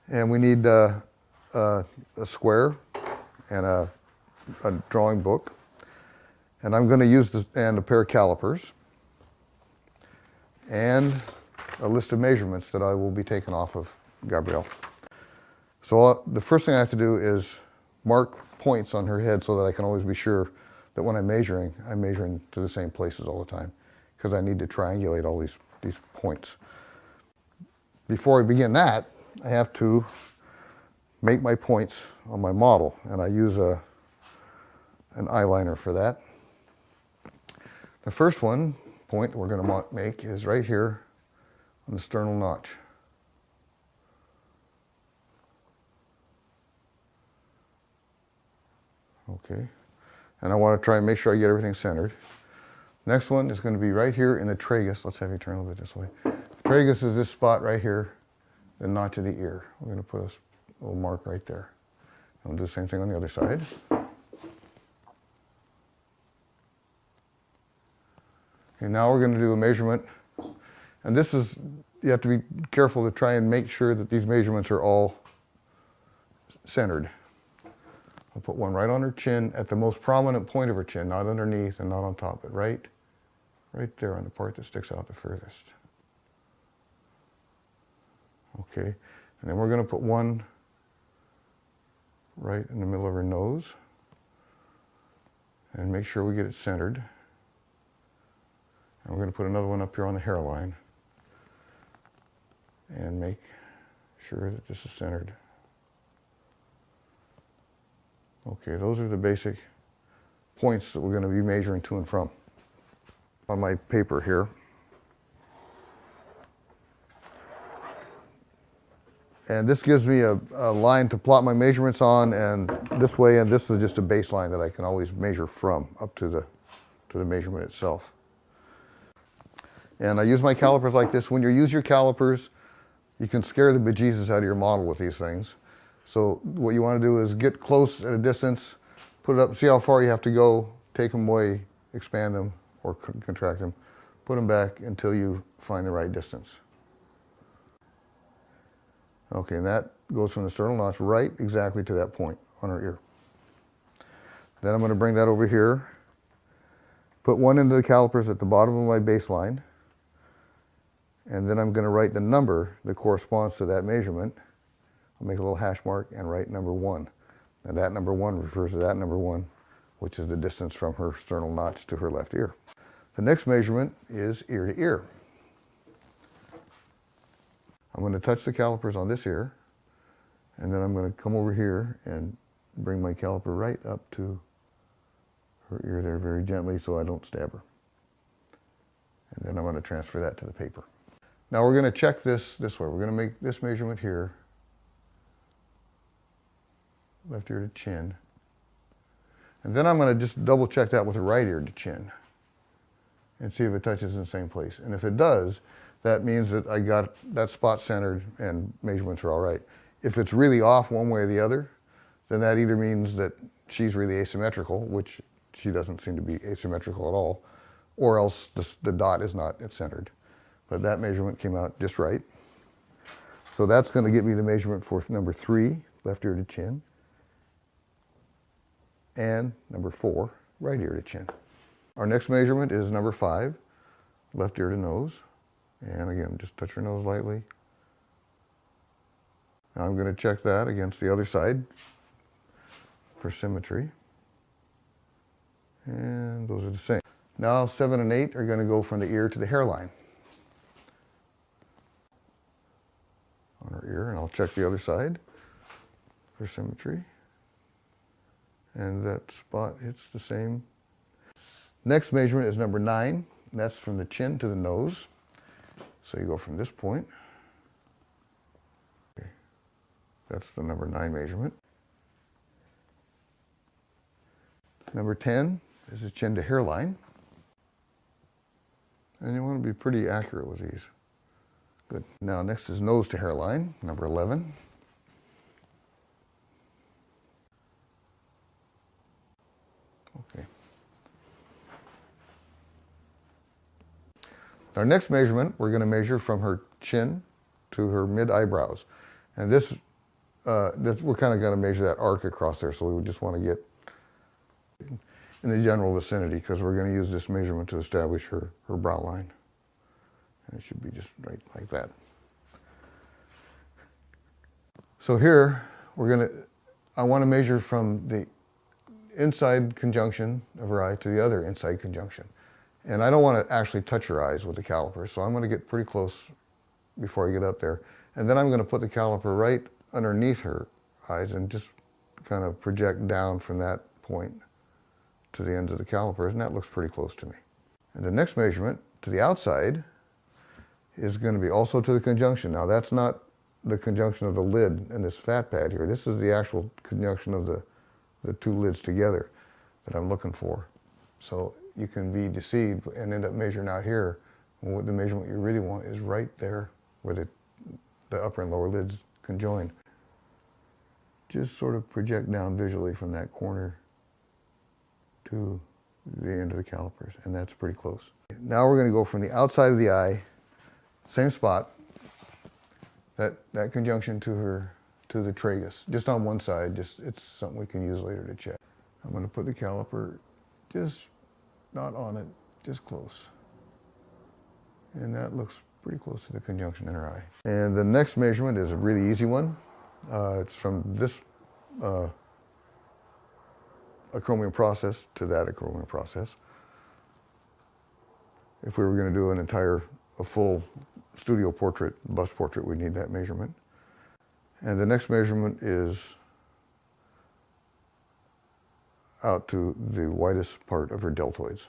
And we need a square and a drawing book. And I'm going to use this, and a pair of calipers, and a list of measurements that I will be taking off of Gabrielle. So the first thing I have to do is mark points on her head so that I can always be sure that when I'm measuring to the same places all the time, because I need to triangulate all these points. Before I begin that, I have to make my points on my model, and I use an eyeliner for that. The first point we're going to make is right here on the sternal notch. Okay, and I want to try and make sure I get everything centered. Next one is going to be right here in the tragus. Let's have you turn a little bit this way. The tragus is this spot right here, the notch of the ear. We're going to put a little mark right there. And we'll do the same thing on the other side. Okay, now we're going to do a measurement. And this is, you have to be careful to try and make sure that these measurements are all centered. I'll put one right on her chin at the most prominent point of her chin, not underneath and not on top, but right there on the part that sticks out the furthest. Okay, and then we're going to put one right in the middle of her nose and make sure we get it centered. And we're going to put another one up here on the hairline and make sure that this is centered. Okay, those are the basic points that we're going to be measuring to and from. On my paper here, and this gives me a line to plot my measurements on, and this way, and this is just a baseline that I can always measure from up to the measurement itself. And I use my calipers like this. When you use your calipers, you can scare the bejesus out of your model with these things. So what you want to do is get close at a distance, put it up, see how far you have to go, take them away, expand them or contract them, put them back until you find the right distance. Okay, and that goes from the sternal notch right exactly to that point on her ear. Then I'm going to bring that over here, put one into the calipers at the bottom of my baseline, and then I'm going to write the number that corresponds to that measurement. I'll make a little hash mark and write number 1. And that number 1 refers to that number 1, which is the distance from her sternal notch to her left ear. The next measurement is ear to ear. I'm going to touch the calipers on this ear, and then I'm going to come over here and bring my caliper right up to her ear there very gently so I don't stab her. And then I'm going to transfer that to the paper. Now we're going to check this way. We're going to make this measurement here, left ear to chin. And then I'm going to just double check that with the right ear to chin and see if it touches in the same place. And if it does, that means that I got that spot centered and measurements are all right. If it's really off one way or the other, then that either means that she's really asymmetrical, which she doesn't seem to be asymmetrical at all, or else the dot is not centered. But that measurement came out just right. So that's going to give me the measurement for number 3, left ear to chin, and number 4, right ear to chin. Our next measurement is number 5, left ear to nose. And again, just touch her nose lightly. Now I'm going to check that against the other side for symmetry. And those are the same. Now 7 and 8 are going to go from the ear to the hairline on her ear, and I'll check the other side for symmetry. And that spot hits the same. Next measurement is number 9, and that's from the chin to the nose. So you go from this point. Okay. That's the number 9 measurement. Number 10 is the chin to hairline. And you want to be pretty accurate with these. Good. Now next is nose to hairline, number 11. Okay. Our next measurement, we're going to measure from her chin to her mid-eyebrows. And this we're kind of going to measure that arc across there, so we would just want to get in the general vicinity because we're going to use this measurement to establish her brow line. And it should be just right like that. So here, I want to measure from the inside conjunction of her eye to the other inside conjunction. And I don't want to actually touch her eyes with the caliper, so I'm going to get pretty close before I get up there. And then I'm going to put the caliper right underneath her eyes and just kind of project down from that point to the ends of the calipers, and that looks pretty close to me. And the next measurement to the outside is going to be also to the conjunction. Now that's not the conjunction of the lid and this fat pad here. This is the actual conjunction of the two lids together that I'm looking for. So you can be deceived and end up measuring out here when what the measurement you really want is right there where the upper and lower lids conjoin. Just sort of project down visually from that corner to the end of the calipers, and that's pretty close. Now we're going to go from the outside of the eye, same spot, that conjunction to the tragus, just on one side. It's something we can use later to check. I'm going to put the caliper just not on it, just close. And that looks pretty close to the conjunction in her eye. And the next measurement is a really easy one. It's from this acromion process to that acromion process. If we were going to do a full studio portrait, bust portrait, we'd need that measurement. And the next measurement is out to the widest part of her deltoids.